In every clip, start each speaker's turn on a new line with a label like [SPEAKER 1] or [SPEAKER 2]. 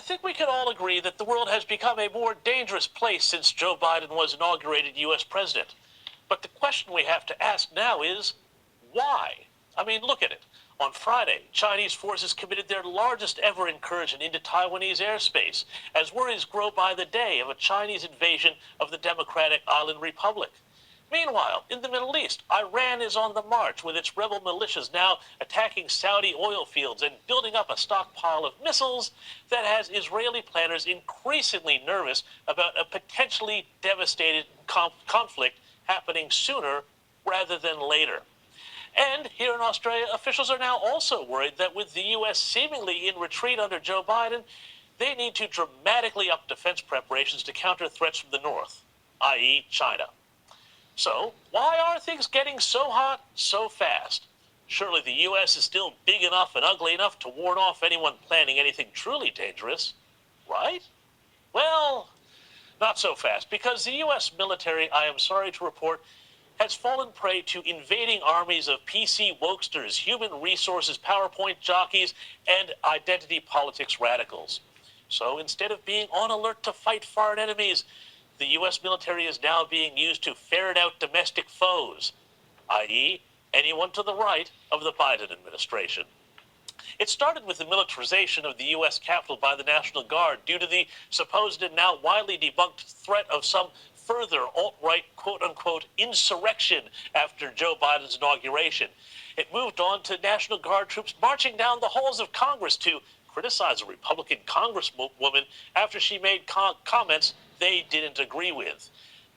[SPEAKER 1] think we can all agree that the world has become a more dangerous place since Joe Biden was inaugurated U.S. president. But the question we have to ask now is, why? I mean, look at it. On Friday, Chinese forces committed their largest ever incursion into Taiwanese airspace, as worries grow by the day of a Chinese invasion of the Democratic Island Republic. Meanwhile, in the Middle East, Iran is on the march with its rebel militias now attacking Saudi oil fields and building up a stockpile of missiles that has Israeli planners increasingly nervous about a potentially devastating conflict happening sooner rather than later. And here in Australia, officials are now also worried that with the U.S. seemingly in retreat under Joe Biden, they need to dramatically up defense preparations to counter threats from the north, i.e. China. So, why are things getting so hot so fast? Surely the U.S. is still big enough and ugly enough to ward off anyone planning anything truly dangerous, right? Well, not so fast, because the U.S. military, I am sorry to report, has fallen prey to invading armies of PC wokesters, human resources, PowerPoint jockeys, and identity politics radicals. So instead of being on alert to fight foreign enemies, the U.S. military is now being used to ferret out domestic foes, i.e., anyone to the right of the Biden administration. It started with the militarization of the U.S. Capitol by the National Guard due to the supposed and now widely debunked threat of some further alt-right, quote-unquote, insurrection after Joe Biden's inauguration. It moved on to National Guard troops marching down the halls of Congress to criticize a Republican congresswoman after she made comments they didn't agree with.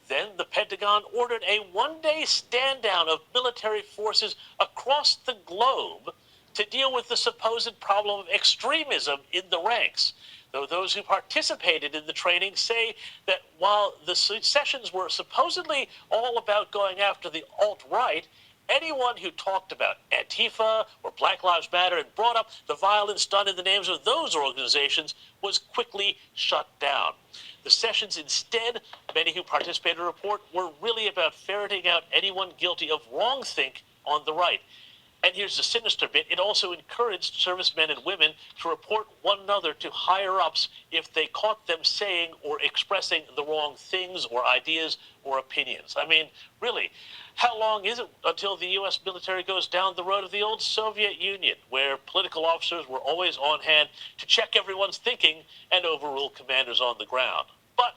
[SPEAKER 1] Then the Pentagon ordered a one-day stand-down of military forces across the globe to deal with the supposed problem of extremism in the ranks. Though those who participated in the training say that while the sessions were supposedly all about going after the alt-right, anyone who talked about Antifa or Black Lives Matter and brought up the violence done in the names of those organizations was quickly shut down. The sessions instead, many who participated report, were really about ferreting out anyone guilty of wrongthink on the right. And here's the sinister bit, it also encouraged servicemen and women to report one another to higher-ups if they caught them saying or expressing the wrong things or ideas or opinions. I mean, really, how long is it until the U.S. military goes down the road of the old Soviet Union, where political officers were always on hand to check everyone's thinking and overrule commanders on the ground? But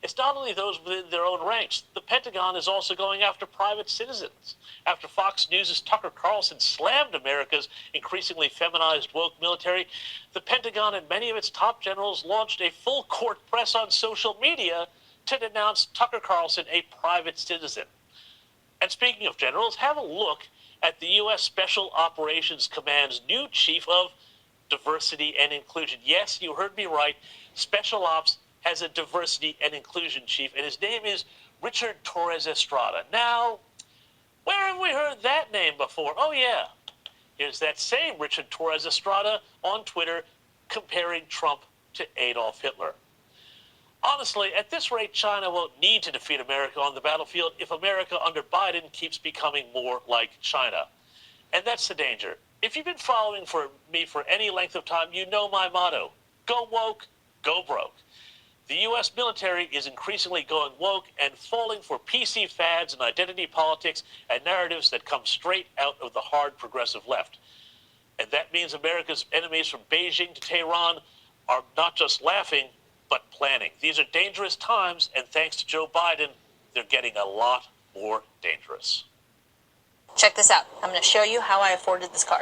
[SPEAKER 1] it's not only those within their own ranks. The Pentagon is also going after private citizens. After Fox News' Tucker Carlson slammed America's increasingly feminized woke military, the Pentagon and many of its top generals launched a full-court press on social media to denounce Tucker Carlson a private citizen. And speaking of generals, have a look at the U.S. Special Operations Command's new chief of diversity and inclusion. Yes, you heard me right. Special Ops has a diversity and inclusion chief, and his name is Richard Torres Estrada. Now, where have we heard that name before? Oh, yeah. Here's that same Richard Torres Estrada on Twitter comparing Trump to Adolf Hitler. Honestly, at this rate, China won't need to defeat America on the battlefield if America under Biden keeps becoming more like China. And that's the danger. If you've been following me for any length of time, you know my motto: go woke, go broke. The U.S. military is increasingly going woke and falling for PC fads and identity politics and narratives that come straight out of the hard progressive left. And that means America's enemies from Beijing to Tehran are not just laughing, but planning. These are dangerous times, and thanks to Joe Biden, they're getting a lot more dangerous.
[SPEAKER 2] Check this out. I'm going to show you how I afforded this car.